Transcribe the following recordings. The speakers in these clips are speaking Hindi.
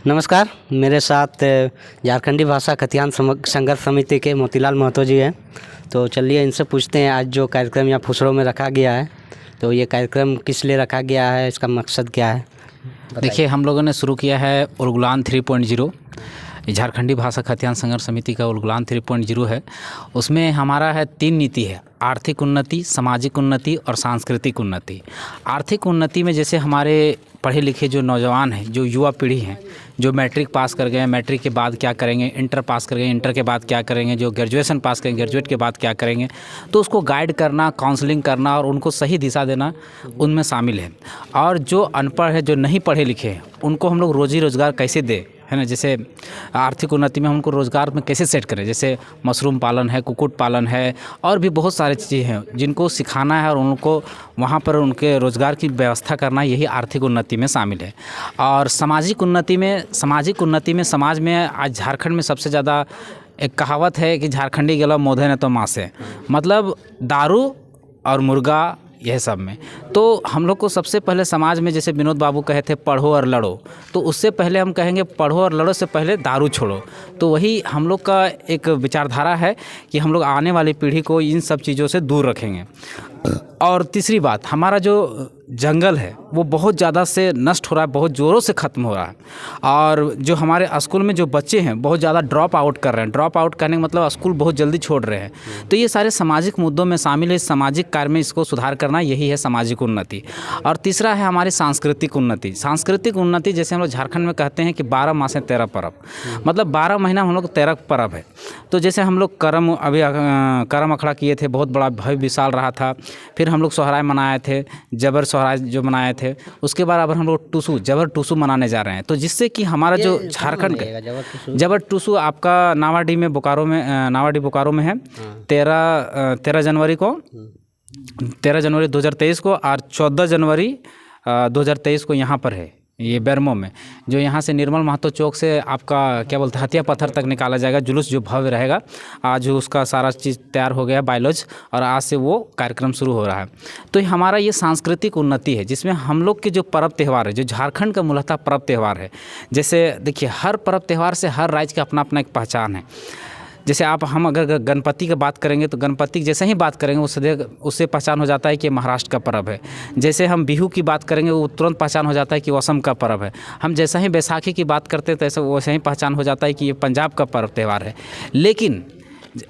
नमस्कार, मेरे साथ झारखंडी भाषा खतियान संघर्ष समिति के मोतीलाल महतो जी हैं। तो चलिए इनसे पूछते हैं आज जो कार्यक्रम यहाँ फुसड़ों में रखा गया है, तो ये कार्यक्रम किस लिए रखा गया है, इसका मकसद क्या है? देखिए, हम लोगों ने शुरू किया है उलगुलान 3.0। झारखंडी भाषा खतियान संघर्ष समिति का उलगुलान 3.0 है। उसमें हमारा है 3 नीति है: आर्थिक उन्नति, सामाजिक उन्नति और सांस्कृतिक उन्नति। आर्थिक उन्नति में जैसे हमारे पढ़े लिखे जो नौजवान हैं, जो युवा पीढ़ी हैं, जो मैट्रिक पास कर गए, मैट्रिक के बाद क्या करेंगे, इंटर पास कर गए, इंटर के बाद क्या करेंगे, जो ग्रेजुएशन पास करेंगे, ग्रेजुएट के बाद क्या करेंगे, तो उसको गाइड करना, काउंसलिंग करना और उनको सही दिशा देना उनमें शामिल है। और जो अनपढ़ है, जो नहीं पढ़े लिखे हैं, उनको हम लोग रोजी रोज़गार कैसे दें, है ना। जैसे आर्थिक उन्नति में हम उनको रोज़गार में कैसे सेट करें, जैसे मशरूम पालन है, कुक्कुट पालन है और भी बहुत सारी चीज़ें हैं जिनको सिखाना है और उनको वहाँ पर उनके रोज़गार की व्यवस्था करना, यही आर्थिक उन्नति में शामिल है। और सामाजिक उन्नति में समाज में आज झारखंड में सबसे ज़्यादा एक कहावत है कि झारखंडी गेला मोधे न तो मासे, मतलब दारू और मुर्गा, यह सब में। तो हम लोग को सबसे पहले समाज में, जैसे विनोद बाबू कहे थे पढ़ो और लड़ो, तो उससे पहले हम कहेंगे पढ़ो और लड़ो से पहले दारू छोड़ो। तो वही हम लोग का एक विचारधारा है कि हम लोग आने वाली पीढ़ी को इन सब चीज़ों से दूर रखेंगे। और तीसरी बात, हमारा जो जंगल है वो बहुत ज़्यादा से नष्ट हो रहा है, बहुत ज़ोरों से ख़त्म हो रहा है। और जो हमारे स्कूल में जो बच्चे हैं बहुत ज़्यादा ड्रॉप आउट कर रहे हैं। ड्रॉप आउट करने का मतलब स्कूल बहुत जल्दी छोड़ रहे हैं। तो ये सारे सामाजिक मुद्दों में शामिल है। सामाजिक कार्य में इसको सुधार करना, यही है सामाजिक उन्नति। और तीसरा है हमारी सांस्कृतिक उन्नति। सांस्कृतिक उन्नति जैसे हम लोग झारखंड में कहते हैं कि 12 मासे 13 पर्व, मतलब 12 महीना हम लोग 13 पर्व है। तो जैसे हम लोग करम अखड़ा किए थे, बहुत बड़ा भव्य विशाल रहा था। फिर हम लोग सोहराय मनाए थे, जबर सोहराय जो मनाए थे। उसके बाद अब हम लोग जबर टूसू मनाने जा रहे हैं। तो जिससे कि हमारा जो झारखंड का जबर टूसू आपका नावाडी बोकारो में है। 13 जनवरी 2023 को और 14 जनवरी 2023 को यहाँ पर है, ये बेरमो में। जो यहाँ से निर्मल महतो चौक से आपका क्या बोलते हैं हथिया पत्थर तक निकाला जाएगा जुलूस, जो भव्य रहेगा। आज उसका सारा चीज़ तैयार हो गया बायोलॉज, और आज से वो कार्यक्रम शुरू हो रहा है। तो हमारा ये सांस्कृतिक उन्नति है, जिसमें हम लोग के जो पर्व त्यौहार है, जो झारखंड का मूलतः पर्व त्यौहार है। जैसे देखिए, हर पर्व त्यौहार से हर राज्य का अपना अपना एक पहचान है। जैसे हम अगर गणपति की बात करेंगे तो गणपति जैसे ही बात करेंगे उससे पहचान हो जाता है कि महाराष्ट्र का पर्व है। जैसे हम बिहू की बात करेंगे वो तुरंत पहचान हो जाता है कि वो असम का पर्व है। हम जैसा ही बैसाखी की बात करते हैं तो वैसे ही पहचान हो जाता है कि ये पंजाब का पर्व त्यौहार है। लेकिन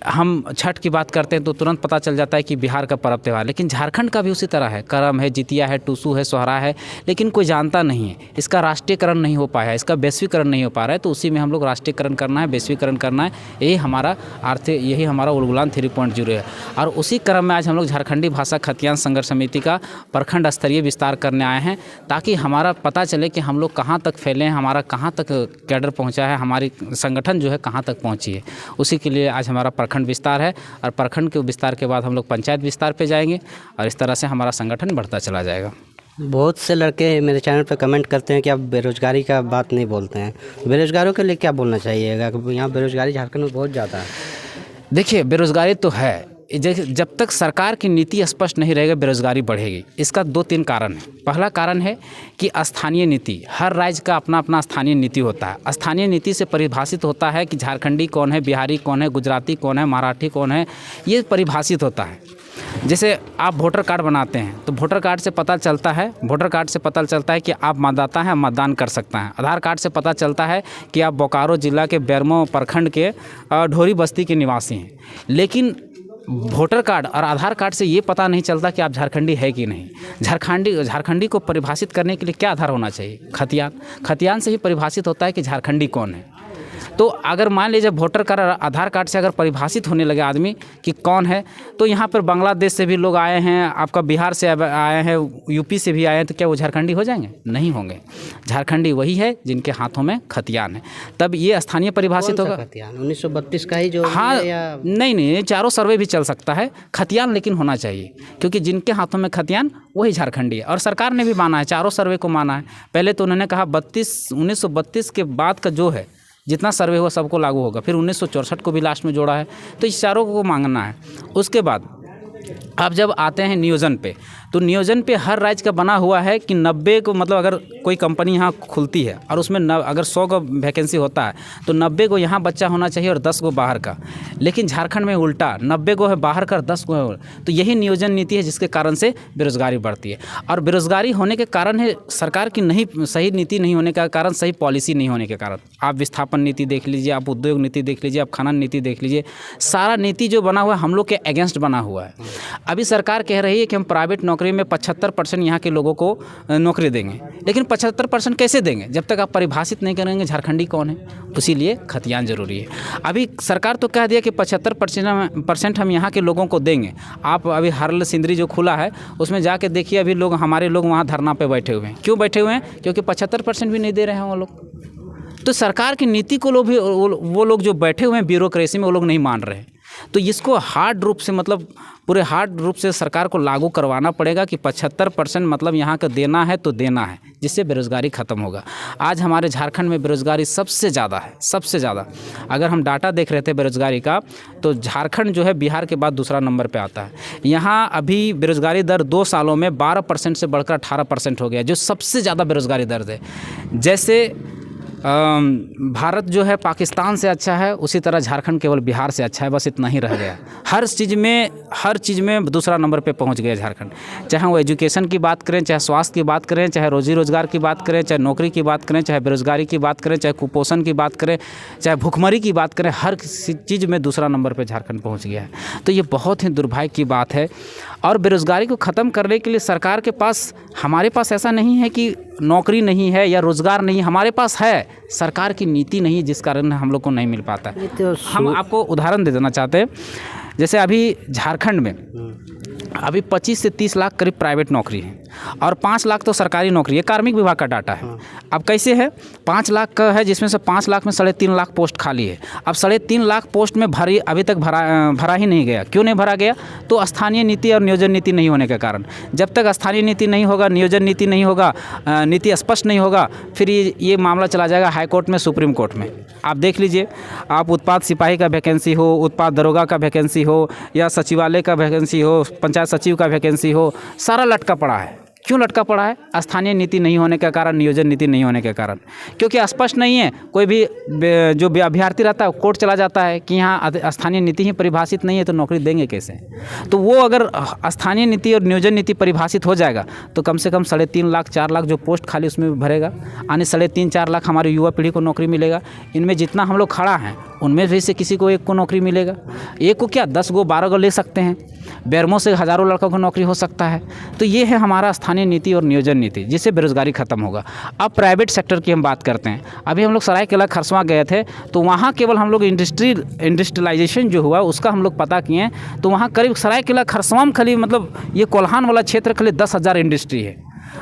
हम छठ की बात करते हैं तो तुरंत पता चल जाता है कि बिहार का पर्व त्यौहार। लेकिन झारखंड का भी उसी तरह है, करम है, जितिया है, टूसू है, सोहरा है, लेकिन कोई जानता नहीं है। इसका राष्ट्रीयकरण नहीं हो पाया है, इसका वैश्वीकरण नहीं हो पा रहा है। तो उसी में हम लोग राष्ट्रीयकरण करना है, वैश्वीकरण करना है। यही हमारा उलगुलान 3.0 है। और उसी क्रम में आज हम लोग झारखंडी भाषा खतियान संघर्ष समिति का प्रखंड स्तरीय विस्तार करने आए हैं, ताकि हमारा पता चले कि हम लोग कहाँ तक फैले हैं, हमारा कहाँ तक कैडर पहुँचा है, हमारी संगठन जो है कहाँ तक पहुँची है। उसी के लिए आज हमारा प्रखंड विस्तार है। और प्रखंड के विस्तार के बाद हम लोग पंचायत विस्तार पे जाएंगे, और इस तरह से हमारा संगठन बढ़ता चला जाएगा। बहुत से लड़के मेरे चैनल पर कमेंट करते हैं कि आप बेरोजगारी का बात नहीं बोलते हैं। बेरोजगारों के लिए क्या बोलना चाहिएगा? यहाँ बेरोजगारी झारखंड में बहुत ज़्यादा है। देखिए, बेरोजगारी तो है। जब तक सरकार की नीति स्पष्ट नहीं रहेगी, बेरोजगारी बढ़ेगी। इसका 2-3 कारण है। पहला कारण है कि स्थानीय नीति, हर राज्य का अपना अपना स्थानीय नीति होता है। स्थानीय नीति से परिभाषित होता है कि झारखंडी कौन है, बिहारी कौन है, गुजराती कौन है, मराठी कौन है, ये परिभाषित होता है। जैसे आप वोटर कार्ड बनाते हैं तो वोटर कार्ड से पता चलता है कि आप मतदाता हैं, मतदान कर सकते हैं। आधार कार्ड से पता चलता है कि आप बोकारो जिला के बेरमो प्रखंड के ढोरी बस्ती के निवासी हैं। लेकिन वोटर कार्ड और आधार कार्ड से ये पता नहीं चलता कि आप झारखंडी है कि नहीं। झारखंडी को परिभाषित करने के लिए क्या आधार होना चाहिए? खतियान से ही परिभाषित होता है कि झारखंडी कौन है। तो अगर मान लीजिए वोटर कार्ड और आधार कार्ड से अगर परिभाषित होने लगे आदमी कि कौन है, तो यहाँ पर बांग्लादेश से भी लोग आए हैं, आपका बिहार से आए हैं, यूपी से भी आए हैं, तो क्या वो झारखंडी हो जाएंगे? नहीं होंगे। झारखंडी वही है जिनके हाथों में खतियान है। तब ये स्थानीय परिभाषित होगा। 1932 का ही जो हाँ, नहीं, चारों सर्वे भी चल सकता है। खतियान लेकिन होना चाहिए, क्योंकि जिनके हाथों में खतियान वही झारखंडी है। और सरकार ने भी माना है, चारों सर्वे को माना है। पहले तो उन्होंने कहा 1932 के बाद का जो है जितना सर्वे हुआ सबको लागू होगा। फिर 1964 को भी लास्ट में जोड़ा है। तो इस चारों को मांगना है। उसके बाद अब जब आते हैं नियोजन पे, तो नियोजन पे हर राज्य का बना हुआ है कि 90 को मतलब अगर कोई कंपनी यहाँ खुलती है और उसमें अगर 100 का वैकेंसी होता है तो 90 को यहाँ बच्चा होना चाहिए और 10 को बाहर का। लेकिन झारखंड में उल्टा 90 को है बाहर का, 10 को है। तो यही नियोजन नीति है जिसके कारण से बेरोज़गारी बढ़ती है। और बेरोज़गारी होने के कारण है सरकार की सही नीति नहीं होने का कारण, सही पॉलिसी नहीं होने के कारण। आप विस्थापन नीति देख लीजिए, आप उद्योग नीति देख लीजिए, आप खनन नीति देख लीजिए, सारा नीति जो बना हुआ है हम लोग के अगेंस्ट बना हुआ है। अभी सरकार कह रही है कि हम प्राइवेट नौकरी में 75% यहाँ के लोगों को नौकरी देंगे, लेकिन 75% कैसे देंगे जब तक आप परिभाषित नहीं करेंगे झारखंडी कौन है। इसीलिए खतियान जरूरी है। अभी सरकार तो कह दिया कि 75% हम यहाँ के लोगों को देंगे। आप अभी हरल सिंदरी जो खुला है उसमें जाके देखिए, अभी लोग हमारे लोग वहाँ धरना पे बैठे हुए हैं। क्यों बैठे हुए हैं? क्योंकि 75% भी नहीं दे रहे हैं वो लोग। तो सरकार की नीति को वो लोग जो बैठे हुए हैं ब्यूरोक्रेसी में, वो लोग नहीं मान रहे हैं। तो इसको हार्ड रूप से मतलब पूरे हार्ड रूप से सरकार को लागू करवाना पड़ेगा कि 75% मतलब यहाँ का देना है तो देना है, जिससे बेरोज़गारी ख़त्म होगा। आज हमारे झारखंड में बेरोज़गारी सबसे ज़्यादा है, सबसे ज़्यादा। अगर हम डाटा देख रहे थे बेरोज़गारी का, तो झारखंड जो है बिहार के बाद दूसरा नंबर पे आता है। यहाँ अभी बेरोज़गारी दर 2 सालों में 12% से बढ़कर 18% हो गया, जो सबसे ज़्यादा बेरोज़गारी दर है। जैसे भारत जो है पाकिस्तान से अच्छा है, उसी तरह झारखंड केवल बिहार से अच्छा है, बस इतना ही रह गया। हर चीज़ में दूसरा नंबर पे पहुंच गया झारखंड। चाहे वो एजुकेशन की बात करें, चाहे स्वास्थ्य की बात करें, चाहे रोजी रोज़गार की बात करें, चाहे नौकरी की बात करें, चाहे बेरोज़गारी की बात करें, चाहे कुपोषण की बात करें, चाहे भुखमरी की बात करें, हर चीज़ में दूसरा नंबर पर झारखंड पहुँच गया है। तो ये बहुत ही दुर्भाग्य की बात है। और बेरोज़गारी को ख़त्म करने के लिए सरकार के पास, हमारे पास ऐसा नहीं है कि नौकरी नहीं है या रोज़गार नहीं, हमारे पास है, सरकार की नीति नहीं, जिस कारण हम लोग को नहीं मिल पाता है। तो हम आपको उदाहरण दे देना चाहते हैं। जैसे अभी झारखंड में अभी 25 से 30 लाख करीब प्राइवेट नौकरी है और 5 लाख तो सरकारी नौकरी है। कार्मिक विभाग का डाटा है। अब कैसे है? 5 लाख का है, जिसमें से 5 लाख में 3.5 लाख पोस्ट खाली है। अब 3.5 लाख पोस्ट में अभी तक भरा ही नहीं गया। क्यों नहीं भरा गया? तो स्थानीय नीति और नियोजन नीति नहीं होने के कारण। जब तक स्थानीय नीति नहीं होगा, नियोजन नीति नहीं होगा, नीति स्पष्ट नहीं होगा, फिर ये मामला चला जाएगा हाई कोर्ट में, सुप्रीम कोर्ट में। आप देख लीजिए, आप उत्पाद सिपाही का वैकेंसी हो, उत्पाद दरोगा का वैकेंसी हो, या सचिवालय का वैकेंसी हो, पंचायत सचिव का वैकेंसी हो, सारा लटका पड़ा है। क्यों लटका पड़ा है? स्थानीय नीति नहीं होने के कारण, नियोजन नीति नहीं होने के कारण। क्योंकि स्पष्ट नहीं है। कोई भी जो अभ्यर्थी रहता है कोर्ट चला जाता है कि यहाँ स्थानीय नीति ही परिभाषित नहीं है, तो नौकरी देंगे कैसे? तो वो अगर स्थानीय नीति और नियोजन नीति परिभाषित हो जाएगा तो कम से कम 3.5 लाख 4 लाख जो पोस्ट खाली उसमें भी भरेगा। आने 3.5-4 लाख हमारी युवा पीढ़ी को नौकरी मिलेगा। इनमें जितना हम लोग खड़ा हैं उनमें भी से किसी को एक को नौकरी मिलेगा। एक को क्या, 10 गो 12 गो ले सकते हैं। बेरमो से हज़ारों लड़कों को नौकरी हो सकता है। तो ये है हमारा स्थानीय नीति और नियोजन नीति, जिससे बेरोज़गारी ख़त्म होगा। अब प्राइवेट सेक्टर की हम बात करते हैं। अभी हम लोग सरायकेला खरसवां गए थे, तो वहाँ केवल हम लोग इंडस्ट्रियलाइजेशन जो हुआ उसका हम लोग पता किए। तो वहाँ करीब सरायकेला खरसवां में खाली मतलब ये कोल्हान वाला क्षेत्र खाली 10,000 इंडस्ट्री है।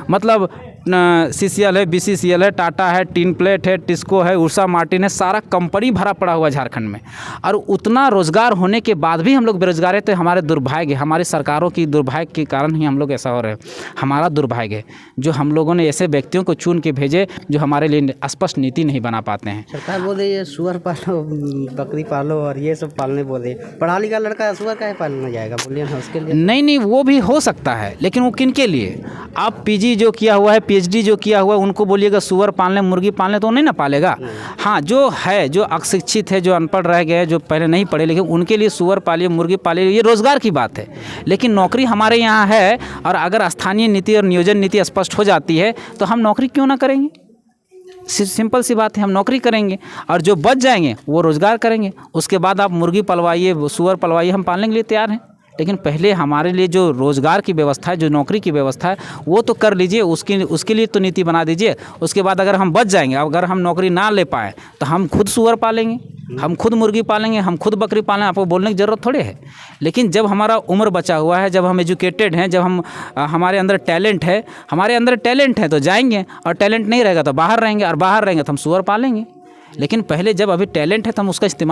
मतलब CCL है, BCCL है, टाटा है, टीन प्लेट है, टिस्को है, उषा मार्टिन है, सारा कंपनी भरा पड़ा हुआ झारखंड में। और उतना रोज़गार होने के बाद भी हम लोग बेरोज़गार है। तो हमारे दुर्भाग्य, हमारी सरकारों की दुर्भाग्य के कारण ही हम लोग ऐसा हो रहे हैं। हमारा दुर्भाग्य है जो हम लोगों ने ऐसे व्यक्तियों को चुन के भेजे जो हमारे लिए स्पष्ट नीति नहीं बना पाते हैं। सरकार बोले ये सुअर पालो, बकरी पालो और ये सब पालने बोले। पढ़ा लिखा लड़का सुअर काहे पालना जाएगा? बोलिए ना उसके लिए। नहीं, वो भी हो सकता है, लेकिन वो किन के लिए? आप PG जो किया हुआ है, PhD जो किया हुआ है, उनको बोलिएगा सुअर पालने, मुर्गी पालने, तो नहीं ना पालेगा। हाँ, जो है, जो अशिक्षित है, जो अनपढ़ रह गए, जो पहले नहीं पढ़े, लेकिन उनके लिए सुअर पालिए, मुर्गी पालिए, ये रोज़गार की बात है। लेकिन नौकरी हमारे यहाँ है, और अगर स्थानीय नीति और नियोजन नीति स्पष्ट हो जाती है तो हम नौकरी क्यों ना करेंगे? सिंपल सी बात है, हम नौकरी करेंगे और जो बच जाएंगे वो रोज़गार करेंगे। उसके बाद आप मुर्गी पलवाइए, सुअर पलवाइए, हम पालने के लिए तैयार हैं। लेकिन पहले हमारे लिए जो रोज़गार की व्यवस्था है, जो नौकरी की व्यवस्था है, वो तो कर लीजिए। उसके लिए तो नीति बना दीजिए। उसके बाद अगर हम बच जाएंगे, अगर हम नौकरी ना ले पाएँ तो हम खुद सुअर पालेंगे, हम खुद मुर्गी पालेंगे, हम खुद बकरी पालेंगे। आपको बोलने की ज़रूरत थोड़े है। लेकिन जब हमारा उम्र बचा हुआ है, जब हम एजुकेटेड हैं, जब हमारे अंदर टैलेंट है तो जाएंगे, और टैलेंट नहीं रहेगा तो बाहर रहेंगे, और बाहर रहेंगे तो हम सुअर पालेंगे। लेकिन पहले जब अभी टैलेंट है तो हम उसका इस्तेमाल